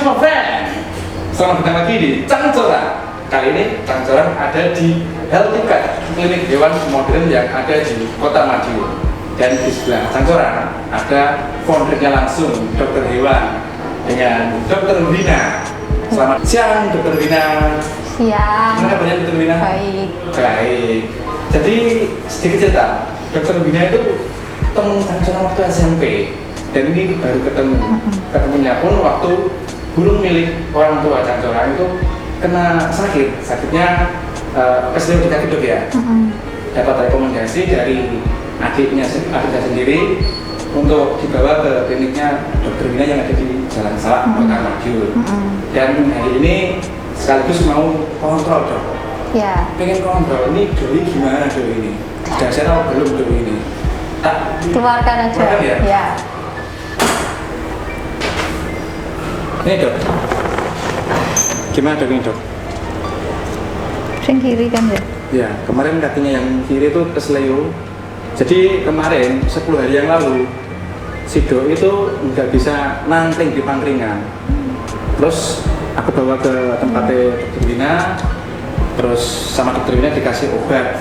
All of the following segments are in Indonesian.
Jumpa friend, selamat datang lagi di Cangcoran. Kali ini Cangcoran ada di Healthy Pet, klinik hewan modern yang ada di Kota Madiun. Dan di sebelah Cangcoran ada foundernya langsung, dokter hewan dengan Dokter Wina. Selamat siang Dokter Wina. Siang. Gimana kabarnya Dokter Wina? Baik. Baik. Jadi sedikit cerita, Dokter Wina itu ketemu Cangcoran waktu SMP. Dan ini baru ketemunya pun waktu burung milik orang tua Cangcoran itu kena sakitnya keselio di kaki dok ya. Dapat rekomendasi dari adiknya sendiri untuk dibawa ke kliniknya Dokter Wina yang ada di Jalan Salak, Kota Madiun. Dan hari ini sekaligus mau kontrol dok. Ya. Pengen kontrol ini doi gimana doi ini? Sudah saya tahu belum doi ini? Keluarkan aja. Keluarkan ya? Ya. Ini dok, gimana dok ini dok? Sing kiri kan ya? Ya, kemarin kakinya yang kiri itu kesleo. Jadi kemarin 10 hari yang lalu si dok itu nggak bisa nangkring di pangkringan. Terus aku bawa ke tempatnya Dokter Wina. Terus sama Dokter Wina dikasih obat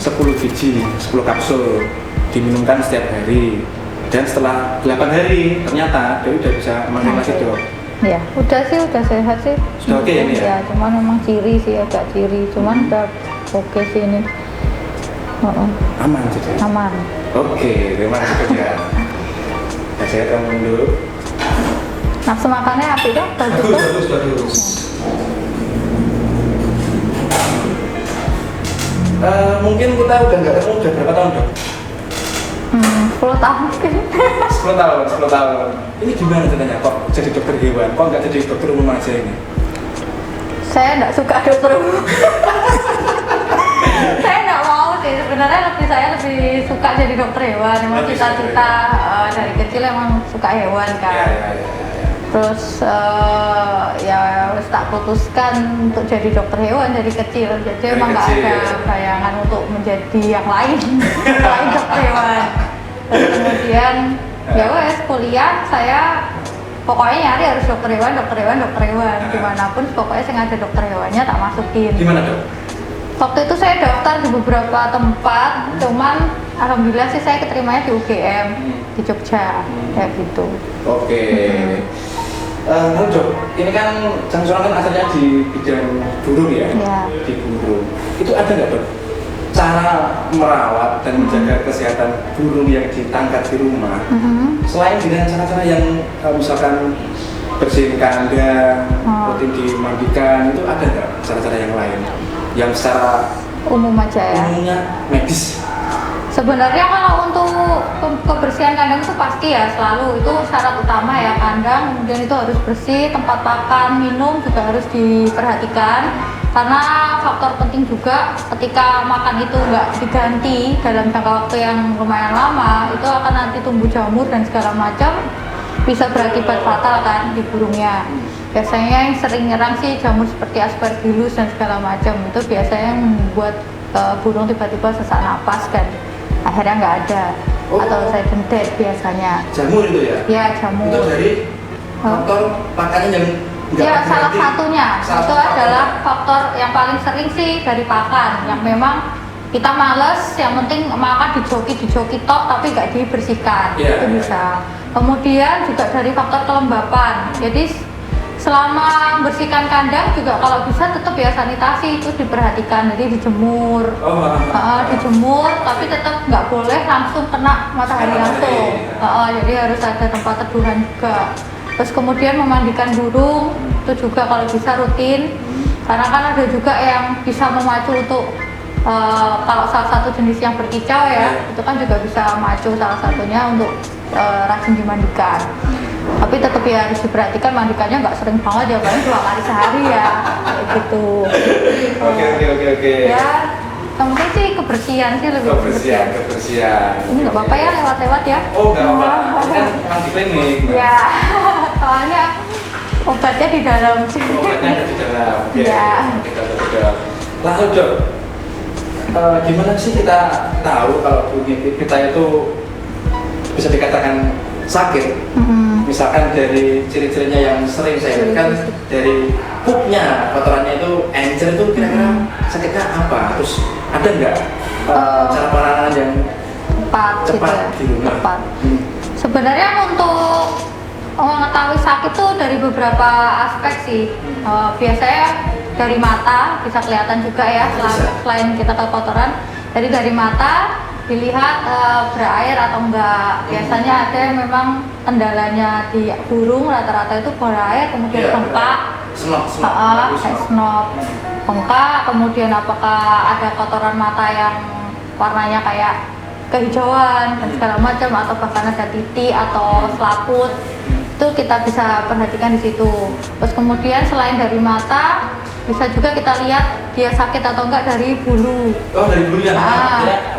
10 biji, 10 kapsul diminumkan setiap hari. Dan setelah 8 hari ternyata dia udah bisa mangkring lagi dok. Ya, udah sehat sih. Sudah oke ini ya? Ya, cuman memang ciri sih, agak ciri. Cuman udah oke sih ini. Aman jadi? Aman. Oke, terima kasih dok ya. Nah, saya temuin dulu. Nafsu makannya api dong? Bagus. Mungkin kita udah nggak ketemu udah berapa tahun dok? 10 tahun mungkin. 10 tahun. Ini gimana ceritanya kok jadi dokter hewan? Kok nggak jadi dokter umum aja ini? Saya nggak suka dokter umum. Saya nggak mau sih. Sebenarnya saya lebih suka jadi dokter hewan. Emang cita-cita dari kecil emang suka hewan kan. Ya. Terus ya harus tak putuskan untuk jadi dokter hewan dari kecil. Jadi emang nggak ada bayangan untuk menjadi yang lain selain dokter hewan. Terus kemudian ya wes kuliah saya pokoknya nyari harus dokter hewan. Dimanapun pokoknya saya ada dokter hewannya tak masukin. Gimana dok? Waktu itu saya daftar di beberapa tempat, cuman alhamdulillah sih saya keterimanya di UGM di Jogja, kayak gitu. Oke. Lalu dok, ini kan Cangcoran kan asalnya di bidang burung ya? Di burung. Itu ada nggak dok cara merawat dan menjaga kesehatan burung yang ditangkap di rumah? Selain dengan cara-cara yang misalkan bersihin kandang, rutin dimandikan, itu ada nggak cara-cara yang lain? Yang secara umum aja ya? Umumnya medis. Sebenarnya kalau untuk kebersihan kandang itu pasti ya selalu itu syarat utama ya kandang, kemudian itu harus bersih, tempat pakan, minum juga harus diperhatikan karena faktor penting juga ketika makan itu nggak diganti dalam jangka waktu yang lumayan lama itu akan nanti tumbuh jamur dan segala macam bisa berakibat fatal kan di burungnya. Biasanya yang sering nyerang sih jamur seperti aspergillus dan segala macam itu biasanya yang membuat burung tiba-tiba sesak napas kan akhirnya nggak ada atau sudden death biasanya. Jamur itu ya? Ya jamur. Itu dari faktor pakannya yang nggak ya salah berhenti. Satunya itu adalah faktor yang paling sering sih dari pakan yang memang kita males, yang penting makan dijoki tok tapi nggak dibersihkan itu bisa. Kemudian juga dari faktor kelembapan. Jadi selama membersihkan kandang juga kalau bisa tetap ya sanitasi itu diperhatikan, jadi dijemur, dijemur tapi tetap nggak boleh langsung kena matahari langsung. Jadi harus ada tempat teduhan juga. Terus kemudian memandikan burung itu juga kalau bisa rutin, karena kan ada juga yang bisa memacu untuk kalau salah satu jenis yang berkicau ya itu kan juga bisa memacu salah satunya untuk rajin dimandikan. Tapi tetap ya harus diperhatikan mandikannya nggak sering banget ya, paling 2 kali sehari ya kayak gitu. Oke. Ya yang penting sih kebersihan sih lebih kebersihan. Ini nggak apa-apa ya lewat ya. Oh nggak apa-apa, kan masih klinik. Ya soalnya obatnya di dalam sih. Obatnya ada di dalam. Ya. Lalu dok, gimana sih kita tahu kalau burung kita itu bisa dikatakan sakit? misalkan dari ciri-cirinya yang sering saya lihat kan dari pupnya kotorannya itu encer itu kira-kira sakitnya apa? Terus ada nggak cara penanganan yang cepat gitu di rumah? tepat. Sebenarnya untuk mengetahui sakit itu dari beberapa aspek sih. Biasanya dari mata bisa kelihatan juga ya, selain kita ke kotoran. Dari mata dilihat berair atau enggak. Biasanya ada yang memang kendalanya di burung rata-rata itu berair, kemudian bengkak, snot, bengkak, kemudian apakah ada kotoran mata yang warnanya kayak kehijauan dan segala macam, atau bahkan ada titik atau selaput, itu kita bisa perhatikan di situ. Terus kemudian selain dari mata, bisa juga kita lihat dia sakit atau enggak dari bulu. Oh, dari bulu ya?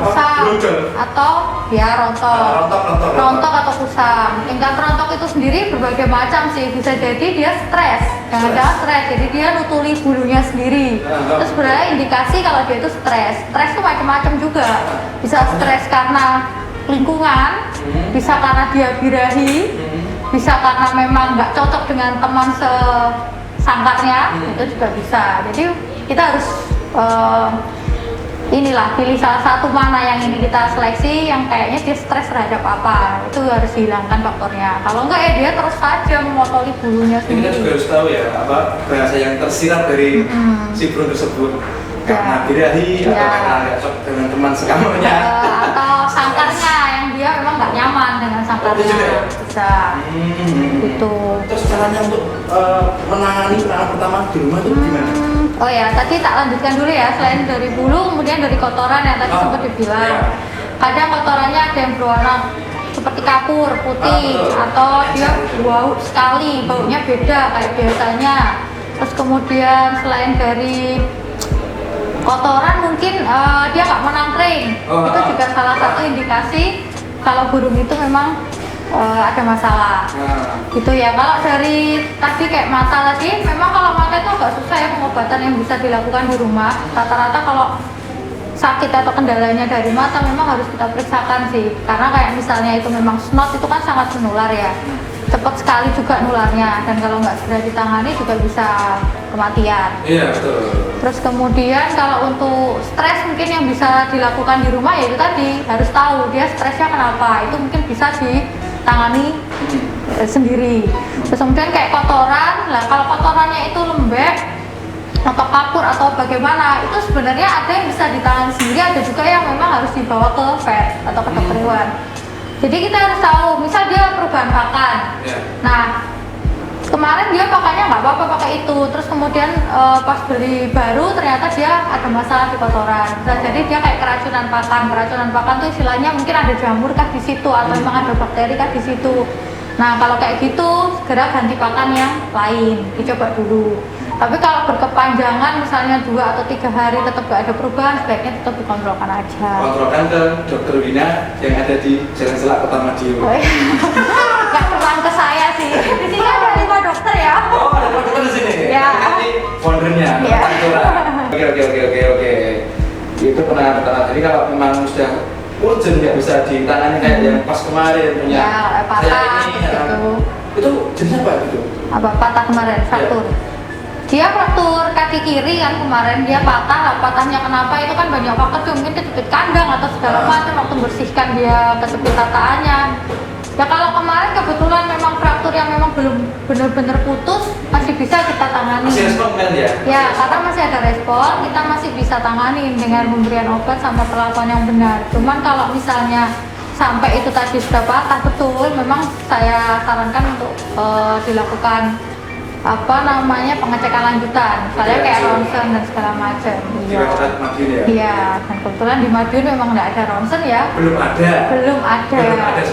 Kusam atau ya rontok atau kusam. Tingkat rontok itu sendiri berbagai macam sih. Bisa jadi dia stres, jangan-jangan stres, jadi dia nutuli bulunya sendiri. Itu sebenarnya indikasi kalau dia itu stres. Stres itu macam-macam juga. Bisa stres karena lingkungan, bisa karena dia birahi, bisa karena memang nggak cocok dengan teman sangkarnya, itu juga bisa. Jadi kita harus pilih salah satu mana yang ini kita seleksi yang kayaknya dia stres terhadap apa, itu harus dihilangkan faktornya. Kalau enggak ya dia terus saja memotoli bulunya sendiri. Kita juga harus tahu ya apa bahasa yang tersirat dari si burung tersebut, karena birahi atau karena nggak cocok dengan teman sekamarnya, atau sangkarnya yang dia memang nggak nyaman dengan sangkarnya. Bisa gitu. Terus caranya untuk menangani penanganan pertama di rumah itu gimana? Oh ya, tadi tak lanjutkan dulu ya. Selain dari bulu, kemudian dari kotoran yang tadi sempat dibilang. Kadang kotorannya ada yang berwarna seperti kapur, putih, atau dia bau sekali, baunya beda kayak biasanya. Terus kemudian selain dari kotoran mungkin dia nggak menangkring. Itu juga salah satu indikasi kalau burung itu memang ada masalah. Gitu ya. Kalau dari tadi kayak mata tadi, memang kalau mata itu agak susah ya pengobatan yang bisa dilakukan di rumah. Rata-rata kalau sakit atau kendalanya dari mata memang harus kita periksakan sih. Karena kayak misalnya itu memang snot, itu kan sangat menular ya. Cepat sekali juga nularnya, dan kalau nggak segera ditangani juga bisa kematian. Iya, betul. Terus kemudian kalau untuk stres mungkin yang bisa dilakukan di rumah ya itu tadi, harus tahu dia stresnya kenapa. Itu mungkin bisa ditangani sendiri. Terus kemudian kayak kotoran, lah kalau kotorannya itu lembek atau kapur atau bagaimana, itu sebenarnya ada yang bisa ditangani sendiri, ada juga yang memang harus dibawa ke vet atau ke dokter hewan. Jadi kita harus tahu, misal dia perubahan pakan. Nah, kemarin dia pakannya nggak apa-apa pakai itu, terus kemudian pas beli baru ternyata dia ada masalah di kotoran. Bisa jadi dia kayak keracunan pakan. Keracunan pakan tuh istilahnya mungkin ada jamur kah di situ atau memang ada bakteri kah di situ. Nah, kalau kayak gitu segera ganti pakan yang lain, dicoba dulu. Tapi kalau berkepanjangan misalnya 2 atau 3 hari tetap gak ada perubahan, sebaiknya tetap dikontrolkan aja. Kontrolkan ke dokter Wina yang ada di Jalan Selak, Kota Madiun. Gak pernah ke saya sih. Di sini ada 5 dokter ya. Oh, ada 5 dokter di sini. Ya. Ini foundernya. Ya. Oke. Itu penanganan. Jadi kalau memang sudah urgent nggak bisa ditangani kayak yang pas kemarin punya. Ya, patah gitu. Itu jenisnya apa itu? Apa patah kemarin? Fraktur. Dia fraktur kaki kiri kan kemarin, dia patah. Patahnya kenapa itu kan banyak faktor, mungkin kejepit kandang atau segala macam, waktu bersihkan dia kejepit tataannya. Ya kalau kemarin kebetulan memang fraktur yang memang belum benar-benar putus, masih bisa kita tangani. Masih respon kan ya? Ya, karena masih ada respon, kita masih bisa tangani dengan pemberian obat sama perlakuan yang benar. Cuman kalau misalnya sampai itu tadi sudah patah betul, memang saya sarankan untuk dilakukan pengecekan lanjutan, misalnya kayak ronsen dan segala macam. Iya. Madiun ya? Iya, dan kebetulan di Madiun memang nggak ada ronsen ya. Belum ada.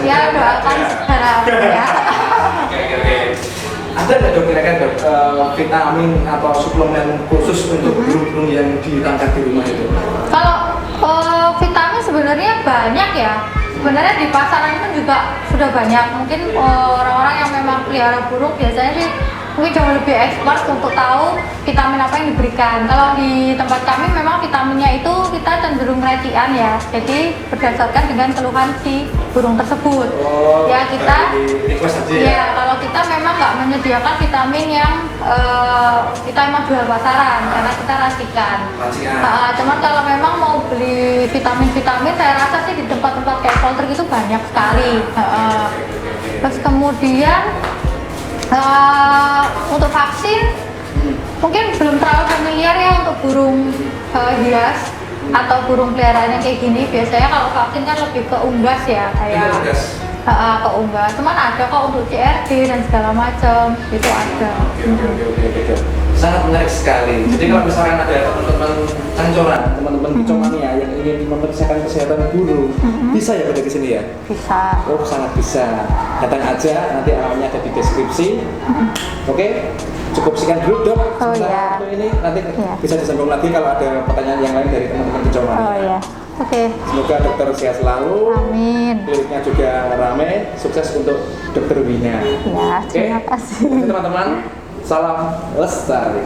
Ya, doakan segera ya. Oke. Ada nggak dok kira-kira vitamin atau suplemen khusus untuk burung-burung yang ditangkap di rumah itu? Kalau vitamin sebenarnya banyak ya. Sebenarnya di pasaran itu juga sudah banyak. Mungkin orang-orang yang memang pelihara burung biasanya sih mungkin jauh lebih expert untuk tahu vitamin apa yang diberikan. Kalau di tempat kami memang vitaminnya itu kita cenderung racian ya, jadi berdasarkan dengan keluhan si burung tersebut. Ya kita, ya kalau kita memang nggak menyediakan vitamin yang kita emang jual pasaran karena kita racikan. Cuman kalau memang mau beli vitamin-vitamin, saya rasa sih di tempat-tempat kayak poultry itu banyak sekali. Terus kemudian untuk vaksin mungkin belum terlalu familiar ya untuk burung hias atau burung peliharaan yang kayak gini. Biasanya kalau vaksin kan lebih ke unggas ya, kayak ke unggas. Cuman ada kok untuk CRD dan segala macam itu ada. Oke. Sangat menarik sekali. Jadi kalau misalkan ada teman-teman cancoran, teman-teman kicomania yang ingin memeriksakan kesehatan burung, bisa ya pada ke sini ya? Bisa. Oh, sangat bisa. Datang aja, nanti alamatnya ada di deskripsi. Oke, cukup sekian dulu dok. Iya. Untuk ini nanti bisa disambung lagi kalau ada pertanyaan yang lain dari teman-teman kicomania. Oh iya. Oke. Semoga dokter sehat selalu. Amin. Kliniknya juga ramai. Sukses untuk dokter Wina. Ya, terima kasih. Oke, teman-teman. Salam lestari.